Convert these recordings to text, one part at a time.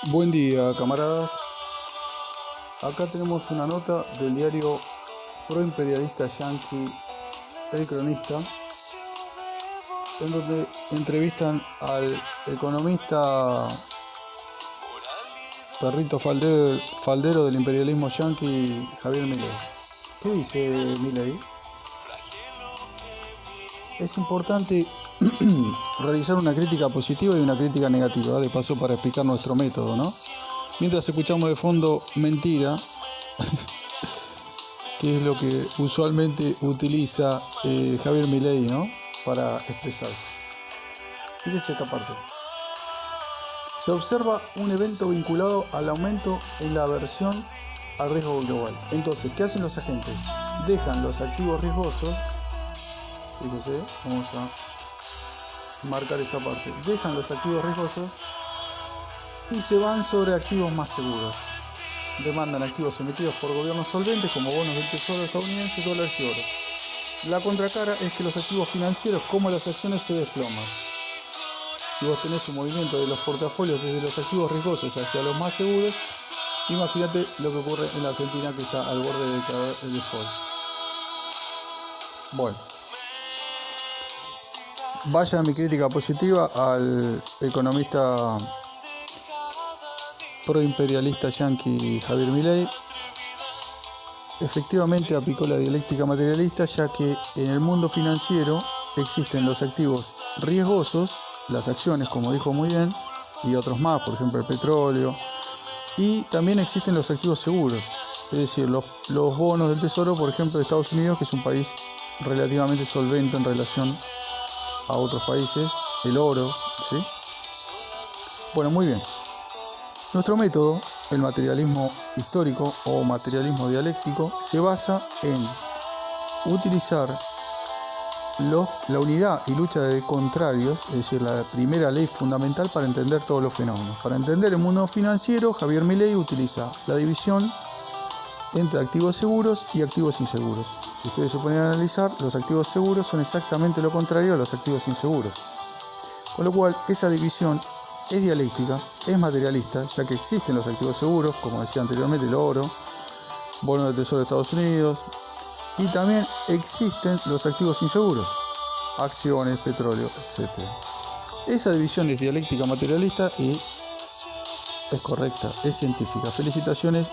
Buen día, camaradas. Acá tenemos una nota del diario proimperialista yanqui El Cronista, en donde entrevistan al economista perrito faldero del imperialismo yanqui, Javier Milei. ¿Qué dice Milei? Es importante realizar una crítica positiva y una crítica negativa, de paso para explicar nuestro método, ¿no? Mientras escuchamos de fondo Mentira, que es lo que usualmente utiliza Javier Milei, ¿no?, para expresarse. Fíjense esta parte. Se observa un evento vinculado al aumento en la aversión al riesgo global. Entonces, ¿qué hacen los agentes? Dejan los activos riesgosos. Fíjense, vamos a marcar esta parte. Dejan los activos riesgosos y se van sobre activos más seguros. Demandan activos emitidos por gobiernos solventes como bonos del Tesoro estadounidense, dólares y oro. La contracara es que los activos financieros como las acciones se desploman. Si vos tenés un movimiento de los portafolios desde los activos riesgosos hacia los más seguros, imagínate lo que ocurre en la Argentina, que está al borde de caer el default. Bueno, vaya mi crítica positiva al economista proimperialista yanqui Javier Milei. Efectivamente aplicó la dialéctica materialista, ya que en el mundo financiero existen los activos riesgosos, las acciones, como dijo muy bien, y otros más, por ejemplo el petróleo, y también existen los activos seguros, es decir, los bonos del Tesoro, por ejemplo, de Estados Unidos, que es un país relativamente solvente en relación a otros países, el oro, ¿sí? Bueno, muy bien. Nuestro método, el materialismo histórico o materialismo dialéctico, se basa en utilizar la unidad y lucha de contrarios, es decir, la primera ley fundamental para entender todos los fenómenos. Para entender el mundo financiero, Javier Milei utiliza la división entre activos seguros y activos inseguros. Si ustedes se ponen a analizar, los activos seguros son exactamente lo contrario a los activos inseguros. Con lo cual, esa división es dialéctica, es materialista, ya que existen los activos seguros, como decía anteriormente, el oro, bonos del Tesoro de Estados Unidos, y también existen los activos inseguros, acciones, petróleo, etc. Esa división es dialéctica materialista y es correcta, es científica. Felicitaciones,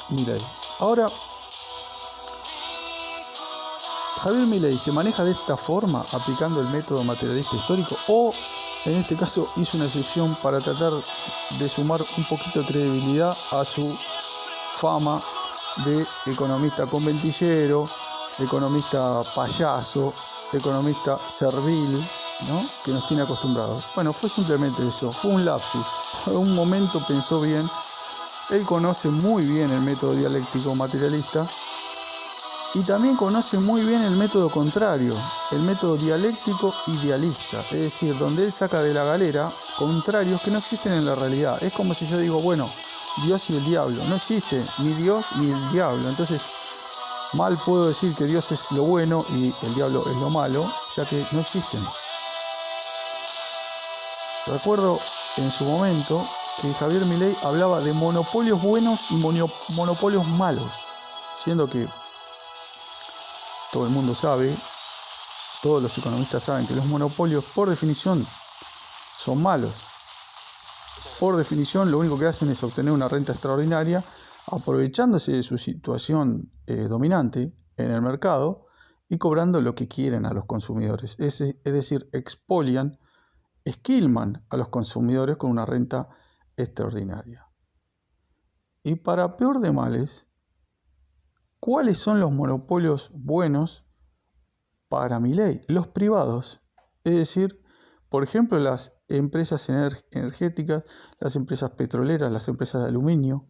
Milei. Ahora, Javier Milei se maneja de esta forma, aplicando el método materialista histórico, o en este caso hizo una excepción para tratar de sumar un poquito de credibilidad a su fama de economista conventillero, economista payaso, economista servil, ¿no?, que nos tiene acostumbrados. Bueno, fue simplemente eso, fue un lapsus. En un momento pensó bien, él conoce muy bien el método dialéctico materialista y también conoce muy bien el método contrario, el método dialéctico idealista, es decir, donde él saca de la galera contrarios que no existen en la realidad. Es como si yo digo, bueno, Dios y el diablo. No existe ni Dios ni el diablo. Entonces, mal puedo decir que Dios es lo bueno y el diablo es lo malo, ya que no existen. Recuerdo en su momento que Javier Milei hablaba de monopolios buenos y monopolios malos, siendo que todo el mundo sabe, todos los economistas saben que los monopolios por definición son malos. Por definición lo único que hacen es obtener una renta extraordinaria aprovechándose de su situación dominante en el mercado y cobrando lo que quieren a los consumidores. Es decir, expolian, esquilman a los consumidores con una renta extraordinaria. Y para peor de males, ¿cuáles son los monopolios buenos para Milei? Los privados, es decir, por ejemplo, las empresas energéticas, las empresas petroleras, las empresas de aluminio,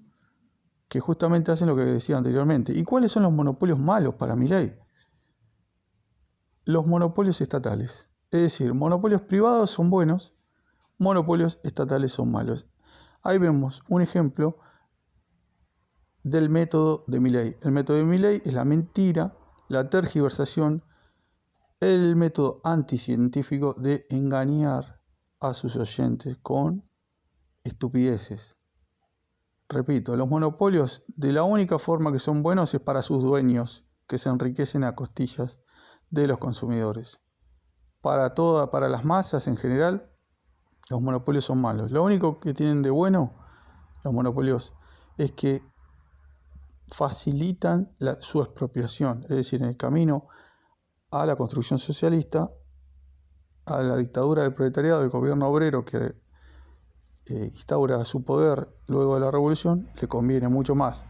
que justamente hacen lo que decía anteriormente. ¿Y cuáles son los monopolios malos para Milei? Los monopolios estatales. Es decir, monopolios privados son buenos, monopolios estatales son malos. Ahí vemos un ejemplo del método de Milei. El método de Milei es la mentira, la tergiversación, el método anticientífico de engañar a sus oyentes con estupideces. Repito, los monopolios de la única forma que son buenos es para sus dueños, que se enriquecen a costillas de los consumidores. Para las masas en general, los monopolios son malos. Lo único que tienen de bueno los monopolios es que facilitan su expropiación, es decir, en el camino a la construcción socialista, a la dictadura del proletariado, del gobierno obrero que instaura su poder luego de la revolución, le conviene mucho más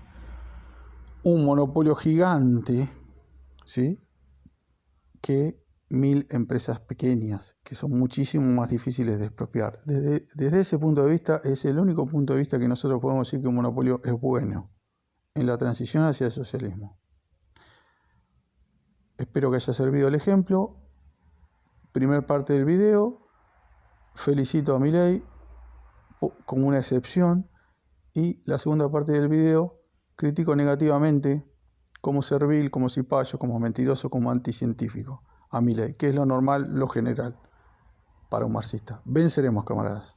un monopolio gigante, ¿sí?, que 1000 empresas pequeñas, que son muchísimo más difíciles de expropiar. Desde ese punto de vista, es el único punto de vista que nosotros podemos decir que un monopolio es bueno en la transición hacia el socialismo. Espero que haya servido el ejemplo. Primer parte del video. Felicito a Milei como una excepción. Y la segunda parte del video, critico negativamente como servil, como cipayo, como mentiroso, como anticientífico a Milei, que es lo normal, lo general para un marxista. Venceremos, camaradas.